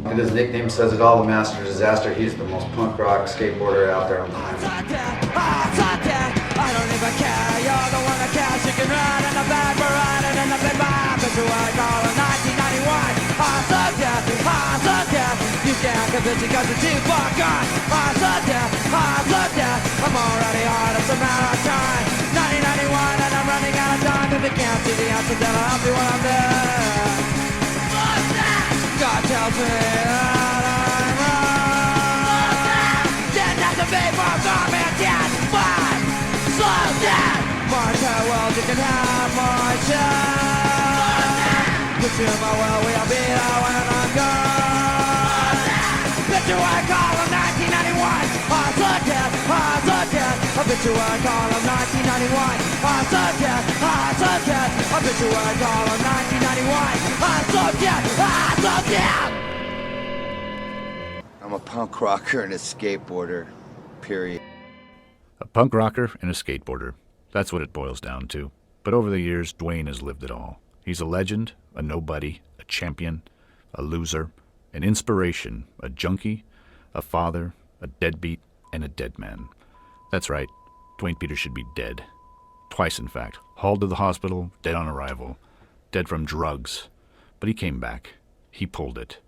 And his nickname says it all, the Master Disaster. He's the most punk rock skateboarder out there on the planet. I don't even care, you're the one that cares. You can ride in the bed, we're riding in the bed. But you I call in 1991. I suck ya. You can't convince me cause you're too far gone. I suck ya. I'm already hard, it's a matter of time. 1991 and I'm running out of time. If you can't see the answer, then I'll be what I'm there. God tells me that I'm wrong. Then that's a big more garbage, yes, but slow down. March how well you can have my chance. Picture my well, we'll be there when I'm gone. Picture what I call him 1991. I suck it. I picture what I call him 1991. I suck it. I picture what I call him 1991. I suck it. I'm a punk rocker and a skateboarder, period. A punk rocker and a skateboarder. That's what it boils down to. But over the years, DUANE has lived it all. He's a legend, a nobody, a champion, a loser, an inspiration, a junkie, a father, a deadbeat, and a dead man. That's right, DUANE Peters should be dead. Twice, in fact. Hauled to the hospital, dead on arrival. Dead from drugs. But he came back. He pulled it.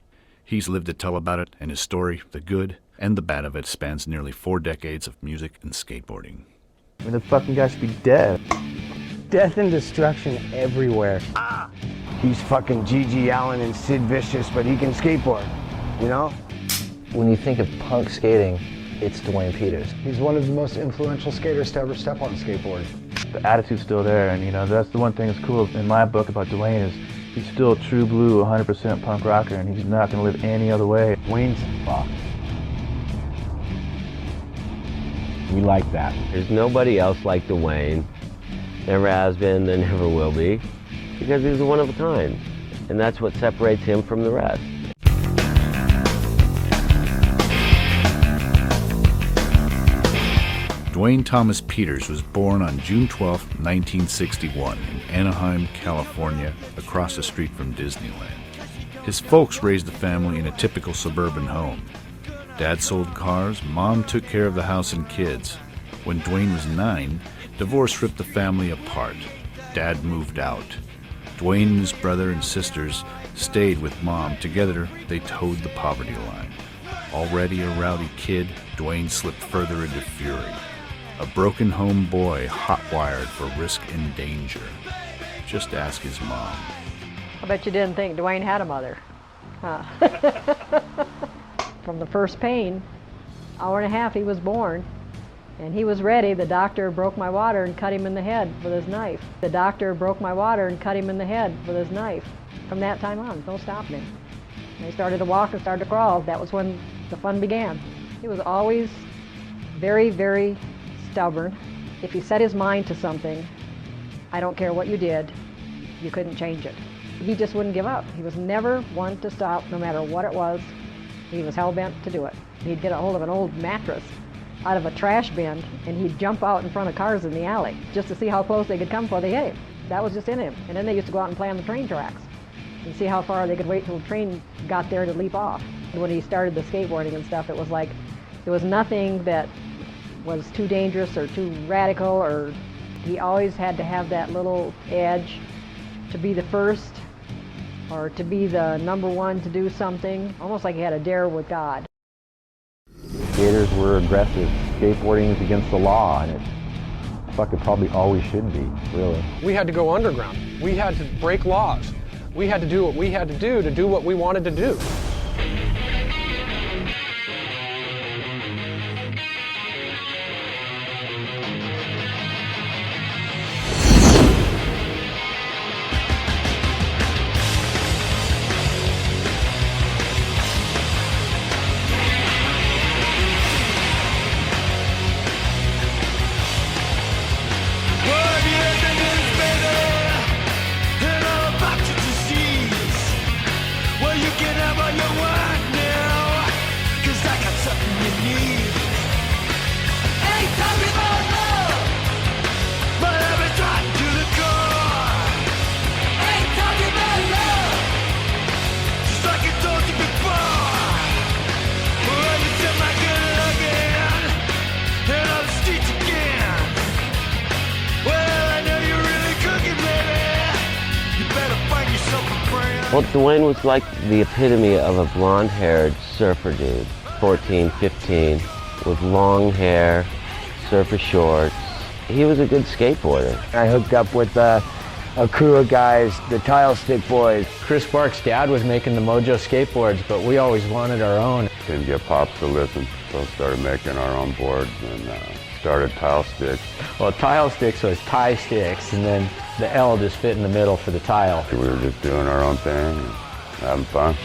He's lived to tell about it, and his story, the good and the bad of it, spans nearly 4 decades of music and skateboarding. I mean, the fucking guy should be dead. Death and destruction everywhere. He's fucking G.G. Allen and Sid Vicious, but he can skateboard, you know? When you think of punk skating, it's DUANE Peters. He's one of the most influential skaters to ever step on a skateboard. The attitude's still there, and you know, that's the one thing that's cool in my book about DUANE is he's still a true blue, 100% punk rocker, and he's not gonna live any other way. Wayne's fucked. We like that. There's nobody else like DUANE. Never has been, there never will be. Because he's one of a kind. And that's what separates him from the rest. DUANE Thomas Peters was born on June 12, 1961 in Anaheim, California, across the street from Disneyland. His folks raised the family in a typical suburban home. Dad sold cars, Mom took care of the house and kids. When DUANE was 9, divorce ripped the family apart. Dad moved out. DUANE and his brother and sisters stayed with Mom. Together, they towed the poverty line. Already a rowdy kid, DUANE slipped further into fury. A broken home boy, hot-wired for risk and danger. Just ask his mom. I bet you didn't think DUANE had a mother. Huh. From the first pain, hour and a half he was born, and he was ready. The doctor broke my water and cut him in the head with his knife. The doctor broke my water and cut him in the head with his knife. From that time on, no stopping him. When he started to walk and started to crawl, that was when the fun began. He was always very, very stubborn. If he set his mind to something, I don't care what you did, you couldn't change it. He just wouldn't give up. He was never one to stop, no matter what it was. He was hell-bent to do it. He'd get a hold of an old mattress out of a trash bin, and he'd jump out in front of cars in the alley just to see how close they could come before they hit him. That was just in him. And then they used to go out and play on the train tracks and see how far they could wait till the train got there to leap off. And when he started the skateboarding and stuff, it was like there was nothing that was too dangerous or too radical, or he always had to have that little edge to be the first or to be the number one to do something, almost like he had a dare with God. Skaters were aggressive. Skateboarding is against the law, and it fucking probably always should be, really. We had to go underground. We had to break laws. We had to do what we had to do what we wanted to do. Just like I told you before. Well, DUANE was like the epitome of a blonde-haired surfer dude, 14, 15, with long hair, surfer shorts. He was a good skateboarder. I hooked up with a crew of guys, the Tile Stick Boys. Chris Sparks' dad was making the Mojo skateboards, but we always wanted our own. Didn't get Pops to listen, so started making our own boards and started Tile Sticks. Well, Tile Sticks was tie sticks, and then the L just fit in the middle for the tile. We were just doing our own thing and having fun.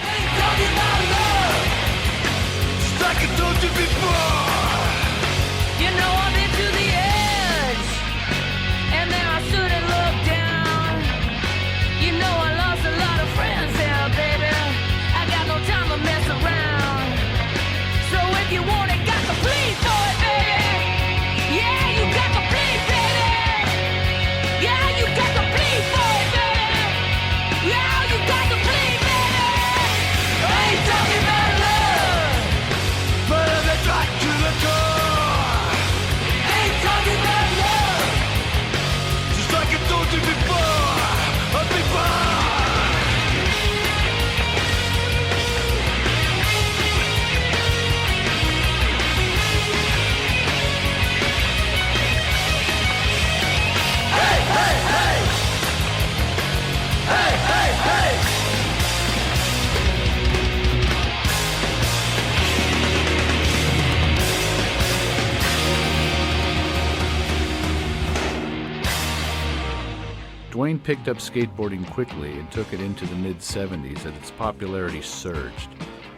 DUANE picked up skateboarding quickly and took it into the mid-70s as its popularity surged.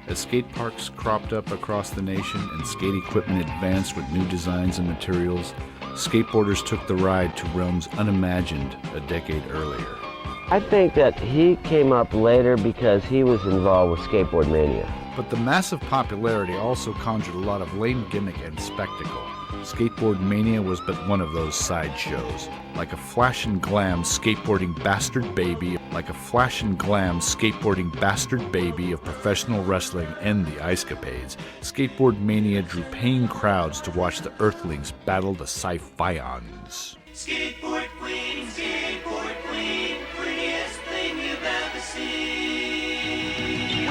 As skate parks cropped up across the nation and skate equipment advanced with new designs and materials, skateboarders took the ride to realms unimagined a decade earlier. I think that he came up later because he was involved with skateboard mania. But the massive popularity also conjured a lot of lame gimmick and spectacle. Skateboard mania was but one of those sideshows. Like a flash and glam skateboarding bastard baby, of professional wrestling and the Ice-Capades, skateboard mania drew paying crowds to watch the Earthlings battle the Sci-Fions. Skateboard queen, prettiest thing you've ever seen.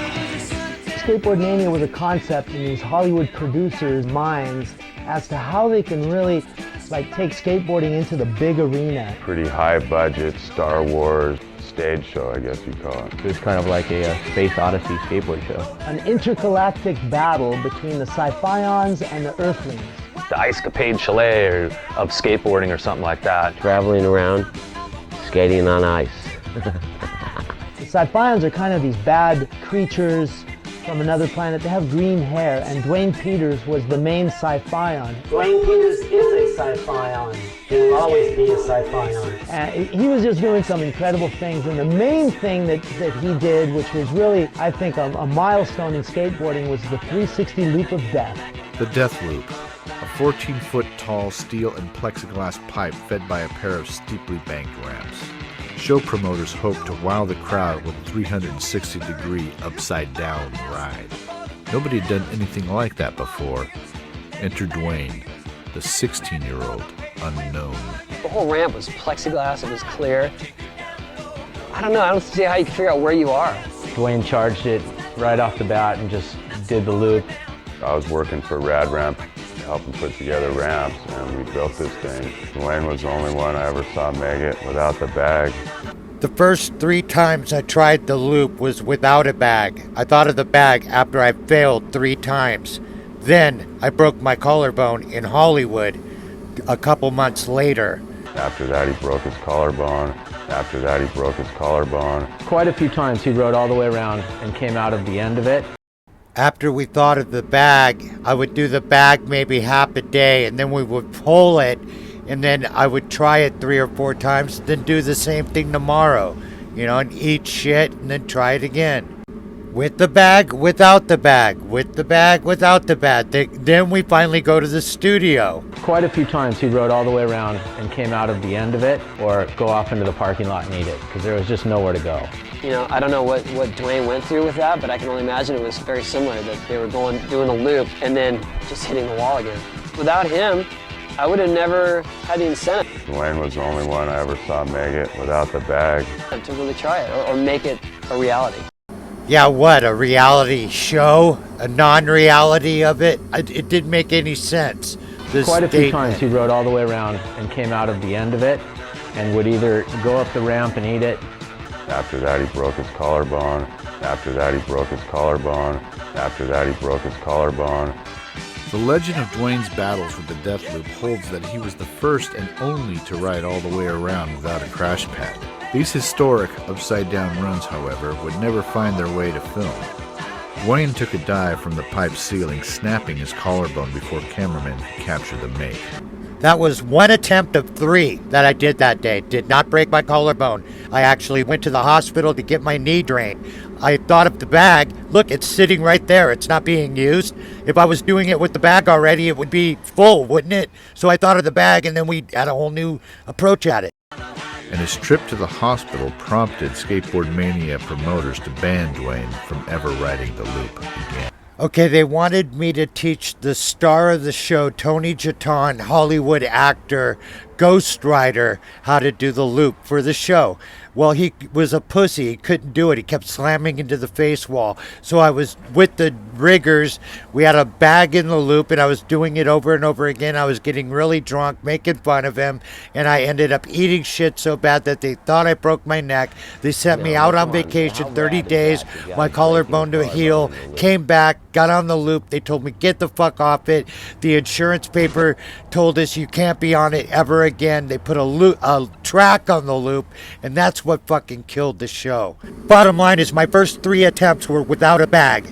Skateboard mania was a concept in these Hollywood producers' minds as to how they can really take skateboarding into the big arena. Pretty high budget Star Wars stage show, I guess you'd call it. It was kind of like a Space Odyssey skateboard show. An intergalactic battle between the Sci-Fions and the Earthlings. The Ice-Capade Chalet of skateboarding or something like that. Traveling around, skating on ice. The Sci-Fions are kind of these bad creatures from another planet. They have green hair, and DUANE Peters was the main Sci-Fion. DUANE Peters is a Sci-Fion. He will always be a Sci-Fion. And he was just doing some incredible things, and the main thing that he did, which was really, I think, a milestone in skateboarding, was the 360 loop of death. The Death Loop, a 14-foot tall steel and plexiglass pipe fed by a pair of steeply banked ramps. Show promoters hoped to wow the crowd with a 360-degree upside-down ride. Nobody had done anything like that before. Enter DUANE, the 16-year-old unknown. The whole ramp was plexiglass, it was clear. I don't know, I don't see how you can figure out where you are. DUANE charged it right off the bat and just did the loop. I was working for Rad Ramp, helping put together ramps, and we built this thing. DUANE was the only one I ever saw make it without the bag. The first 3 times I tried the loop was without a bag. I thought of the bag after I failed 3 times. Then I broke my collarbone in Hollywood a couple months later. After that he broke his collarbone. Quite a few times he rode all the way around and came out of the end of it. After we thought of the bag, I would do the bag maybe half a day, and then we would pull it, and then I would try it 3 or 4 times, then do the same thing tomorrow, and eat shit, and then try it again. With the bag, without the bag, with the bag, without the bag. Then we finally go to the studio. Quite a few times he rode all the way around and came out of the end of it, or go off into the parking lot and eat it, because there was just nowhere to go. I don't know what DUANE went through with that, but I can only imagine it was very similar, that they were doing a loop and then just hitting the wall again. Without him, I would have never had the incentive. DUANE was the only one I ever saw make it without the bag. To really try it, or make it a reality. Yeah, what, a reality show? A non-reality of it? It didn't make any sense. Quite a few times he rode all the way around and came out of the end of it and would either go up the ramp and eat it. After that, he broke his collarbone. After that, he broke his collarbone. After that, he broke his collarbone. The legend of Duane's battles with the death loop holds that he was the first and only to ride all the way around without a crash pad. These historic upside-down runs, however, would never find their way to film. Duane took a dive from the pipe ceiling, snapping his collarbone before cameramen could capture the make. That was one attempt of 3 that I did that day. Did not break my collarbone. I actually went to the hospital to get my knee drained. I thought of the bag. Look, it's sitting right there. It's not being used. If I was doing it with the bag already, it would be full, wouldn't it? So I thought of the bag, and then we had a whole new approach at it. And his trip to the hospital prompted Skateboard Mania promoters to ban Duane from ever riding the loop again. Okay, they wanted me to teach the star of the show, Tony Jaton, Hollywood actor, Ghost Rider, how to do the loop for the show. Well, he was a pussy. He couldn't do it. He kept slamming into the face wall. So I was with the riggers. We had a bag in the loop, and I was doing it over and over again. I was getting really drunk, making fun of him, and I ended up eating shit so bad that they thought I broke my neck. They sent me out on vacation, 30 days, my collarbone to heal, came back, got on the loop. They told me, get the fuck off it. The insurance paper told us you can't be on it ever again. They put a track on the loop, and that's what fucking killed the show. Bottom line is my first 3 attempts were without a bag.